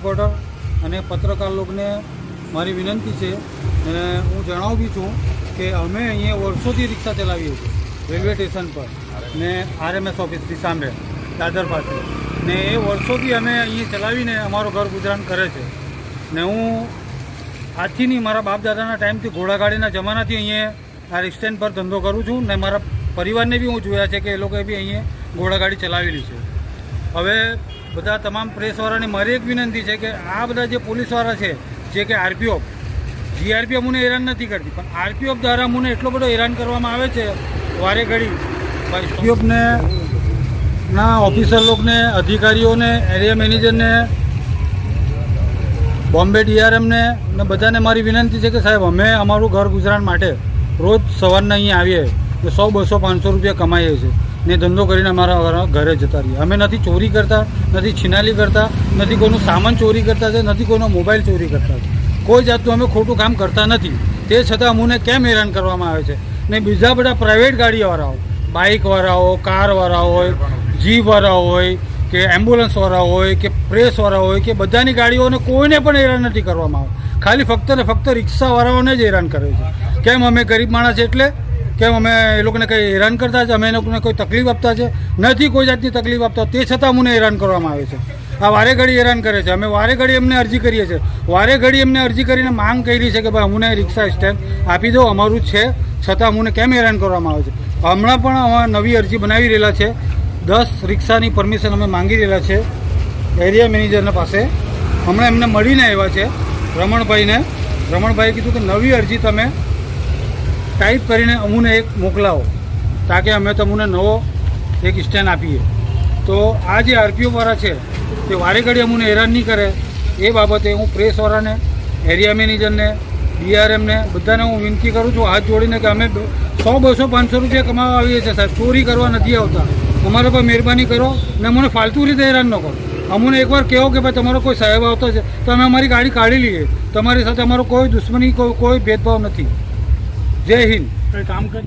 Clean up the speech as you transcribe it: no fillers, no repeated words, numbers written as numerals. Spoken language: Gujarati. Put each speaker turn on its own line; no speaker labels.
રિપોર્ટર અને પત્રકાર લોકોને મારી વિનંતી છે અને હું જણાવું બી છું કે અમે અહીંયા વર્ષોથી રિક્ષા ચલાવીએ છીએ રેલવે સ્ટેશન પર ને RMS ઓફિસથી સામે દાદર પાસે ને એ વર્ષોથી અમે અહીંયા ચલાવીને અમારો ઘર ગુજરાન કરે છે ને હું આજથી નહીં, મારા બાપ દાદાના ટાઈમથી ઘોડાગાડીના જમાનાથી અહીંયા આ સ્ટેન્ડ પર ધંધો કરું છું ને મારા પરિવારને બી હું જોયા છે કે એ લોકોએ બી અહીંયા ઘોડાગાડી ચલાવેલી છે. હવે બધા તમામ પ્રેસવાળાને મારી એક વિનંતી છે કે આ બધા જે પોલીસવાળા છે જે કે RPO GRPF મને હેરાન નથી કરતી, પણ RPO દ્વારા મને એટલો બધો હેરાન કરવામાં આવે છે વારે ઘડી. RPOને ના ઓફિસર લોકોને, અધિકારીઓને, એરિયા મેનેજરને, બોમ્બે DRMને ને બધાને મારી વિનંતી છે કે સાહેબ અમે અમારું ઘર ગુજરાન માટે રોજ સવારના અહીંયા આવીએ તો 100, 200, 500 રૂપિયા કમાઈએ છીએ ને ધંધો કરીને અમારા ઘરે જતા રહીએ. અમે નથી ચોરી કરતા, નથી છીનાલી કરતા, નથી કોઈનું સામાન ચોરી કરતા છે, નથી કોઈનો મોબાઈલ ચોરી કરતા છે, કોઈ જાતનું અમે ખોટું કામ કરતા નથી. તે છતાં અમને કેમ હેરાન કરવામાં આવે છે? ને બીજા બધા પ્રાઇવેટ ગાડીવાળાઓ, બાઇકવાળાઓ, કારવાળાઓ હોય, જીપવાળાઓ હોય કે એમ્બ્યુલન્સવાળા હોય કે પ્રેસવાળા હોય કે બધાની ગાડીઓને કોઈને પણ હેરાન નથી કરવામાં આવે. ખાલી ફક્ત ને ફક્ત રિક્ષાવાળાઓને જ હેરાન કરે છે. કેમ? અમે ગરીબ માણસ એટલે કેમ અમે એ લોકોને કંઈ હેરાન કરતા છે? અમે એ લોકોને કોઈ તકલીફ આપતા છે? નથી કોઈ જાતની તકલીફ આપતા. તે છતાં અમને હેરાન કરવામાં આવે છે. આ વારે ઘડી હેરાન કરે છે. અમે વારે ઘડી એમને અરજી કરીએ છીએ. વારે ઘડી એમને અરજી કરીને માંગ કરી છે કે ભાઈ અમને રિક્ષા સ્ટેન્ડ આપી દો, અમારું છે, છતાં અમને કેમ હેરાન કરવામાં આવે છે? હમણાં પણ અમે નવી અરજી બનાવી રહેલા છે. 10 રિક્ષાની પરમિશન અમે માંગી રહેલા છે એરિયા મેનેજરના પાસે. હમણાં એમને મળીને આવ્યા છે રમણભાઈએ કીધું કે નવી અરજી તમે ટાઈપ કરીને અમને એક મોકલાવો તાકે અમે તમને નવો એક સ્ટેન્ડ આપીએ. તો આ જે RPOવાળા છે તે વારે ઘડી અમને હેરાન નહીં કરે એ બાબતે હું પ્રેસવાળાને, એરિયા મેનેજરને, DRMને બધાને હું વિનંતી કરું છું હાથ જોડીને કે અમે 100, 200, 500 રૂપિયા કમાવા આવીએ છીએ સાહેબ, ચોરી કરવા નથી આવતા. અમારા પર મહેરબાની કરો ને અમને ફાલતુ રીતે હેરાન ન કરો. અમને એકવાર કહો કે ભાઈ તમારો કોઈ સાહેબ આવતો છે તો અમે અમારી ગાડી કાઢી લઈએ. તમારી સાથે અમારો કોઈ દુશ્મની, કોઈ ભેદભાવ નથી. જય હિન્દ. કામ કર.